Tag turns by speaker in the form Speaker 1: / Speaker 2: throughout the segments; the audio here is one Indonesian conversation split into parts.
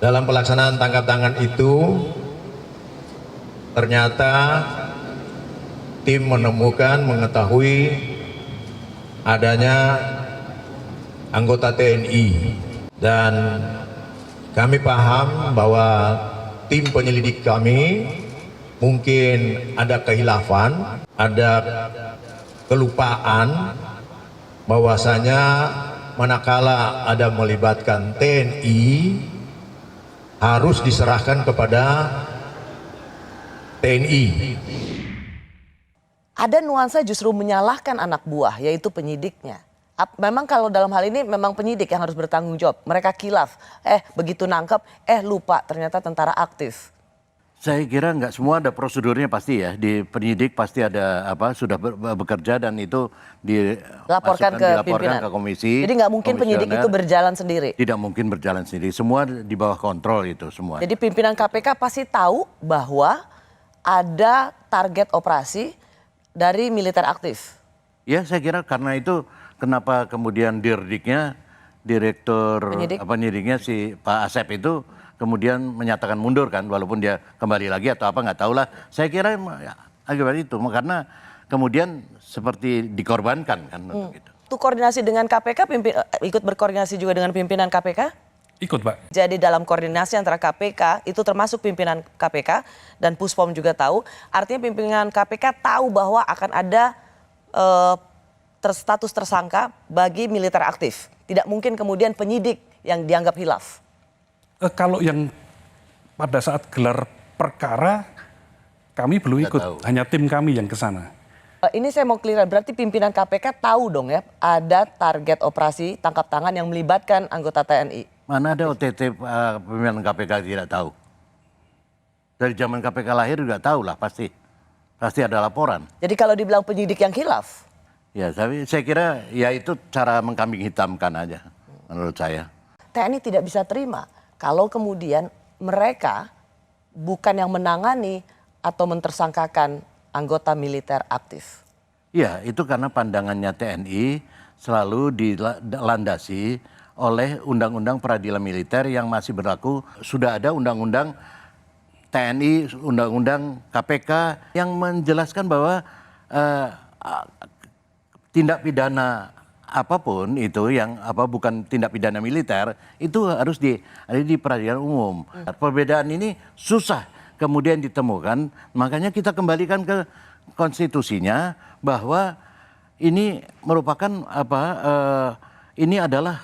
Speaker 1: Dalam pelaksanaan tangkap tangan itu, ternyata tim menemukan, mengetahui adanya anggota TNI, dan kami paham bahwa tim penyelidik kami mungkin ada kehilafan, ada kelupaan bahwasanya manakala ada melibatkan TNI harus diserahkan kepada TNI.
Speaker 2: Ada nuansa justru menyalahkan anak buah, yaitu penyidiknya. Memang kalau dalam hal ini memang penyidik yang harus bertanggung jawab. Mereka kilaf, begitu nangkep, lupa ternyata tentara aktif.
Speaker 3: Saya kira nggak semua ada prosedurnya pasti ya. Di penyidik pasti ada sudah bekerja dan itu
Speaker 2: dilaporkan
Speaker 3: ke komisi.
Speaker 2: Jadi nggak mungkin penyidik itu berjalan sendiri.
Speaker 3: Tidak mungkin berjalan sendiri. Semua di bawah kontrol itu semua.
Speaker 2: Jadi pimpinan KPK pasti tahu bahwa ada target operasi dari militer aktif.
Speaker 3: Ya, saya kira karena itu kenapa kemudian direktur penyidiknya si Pak Asep itu kemudian menyatakan mundur kan, walaupun dia kembali lagi atau apa nggak tahu lah. Saya kira akibat itu karena kemudian seperti dikorbankan kan untuk itu.
Speaker 2: Itu koordinasi dengan KPK, ikut berkoordinasi juga dengan pimpinan KPK?
Speaker 4: Ikut, Pak.
Speaker 2: Jadi dalam koordinasi antara KPK, itu termasuk pimpinan KPK dan Puspom juga tahu. Artinya pimpinan KPK tahu bahwa akan ada status tersangka bagi militer aktif. Tidak mungkin kemudian penyidik yang dianggap hilaf.
Speaker 4: Kalau yang pada saat gelar perkara, kami belum ikut. Hanya tim kami yang ke sana.
Speaker 2: Ini saya mau clear, berarti pimpinan KPK tahu dong ya, ada target operasi tangkap tangan yang melibatkan anggota TNI.
Speaker 3: Mana ada OTT pimpinan KPK tidak tahu? Dari zaman KPK lahir juga tahu lah pasti. Pasti ada laporan.
Speaker 2: Jadi kalau dibilang penyidik yang hilaf?
Speaker 3: Ya, tapi saya kira ya itu cara mengkambing hitamkan aja menurut saya.
Speaker 2: TNI tidak bisa terima kalau kemudian mereka bukan yang menangani atau mentersangkakan anggota militer aktif.
Speaker 3: Iya, itu karena pandangannya TNI selalu dilandasi oleh undang-undang peradilan militer yang masih berlaku. Sudah ada undang-undang TNI, undang-undang KPK yang menjelaskan bahwa tindak pidana apapun itu yang bukan tindak pidana militer itu harus ada di peradilan umum. Perbedaan ini susah kemudian ditemukan, makanya kita kembalikan ke konstitusinya bahwa ini merupakan ini adalah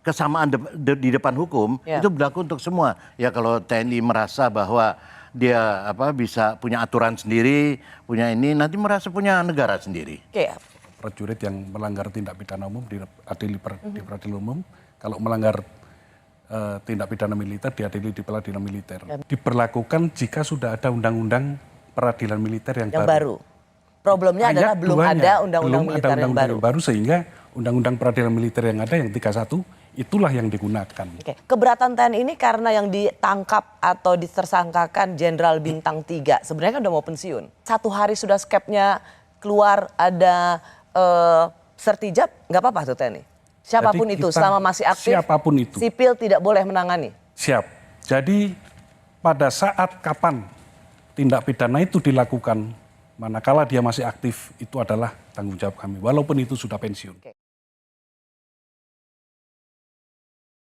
Speaker 3: kesamaan di depan hukum. Itu berlaku untuk semua. Ya kalau TNI merasa bahwa dia bisa punya aturan sendiri, punya ini, nanti merasa punya negara sendiri.
Speaker 4: Prajurit yang melanggar tindak pidana umum di peradilan umum, kalau melanggar tindak pidana militer diadili di peradilan militer. Diberlakukan jika sudah ada undang-undang peradilan militer yang baru.
Speaker 2: Problemnya adalah belum ada undang-undang militer yang baru.
Speaker 4: Sehingga undang-undang peradilan militer yang ada yang 31 itulah yang digunakan.
Speaker 2: Keberatan TNI ini karena yang ditangkap atau ditersangkakan Jenderal Bintang 3 sebenarnya kan udah mau pensiun. 1 hari sudah skepnya keluar ada sertijab, nggak apa-apa tuh TNI. Siapapun itu, selama masih aktif,
Speaker 4: siapapun itu,
Speaker 2: sipil tidak boleh menangani.
Speaker 4: Siap. Jadi pada saat kapan tindak pidana itu dilakukan, manakala dia masih aktif, itu adalah tanggung jawab kami, walaupun itu sudah pensiun.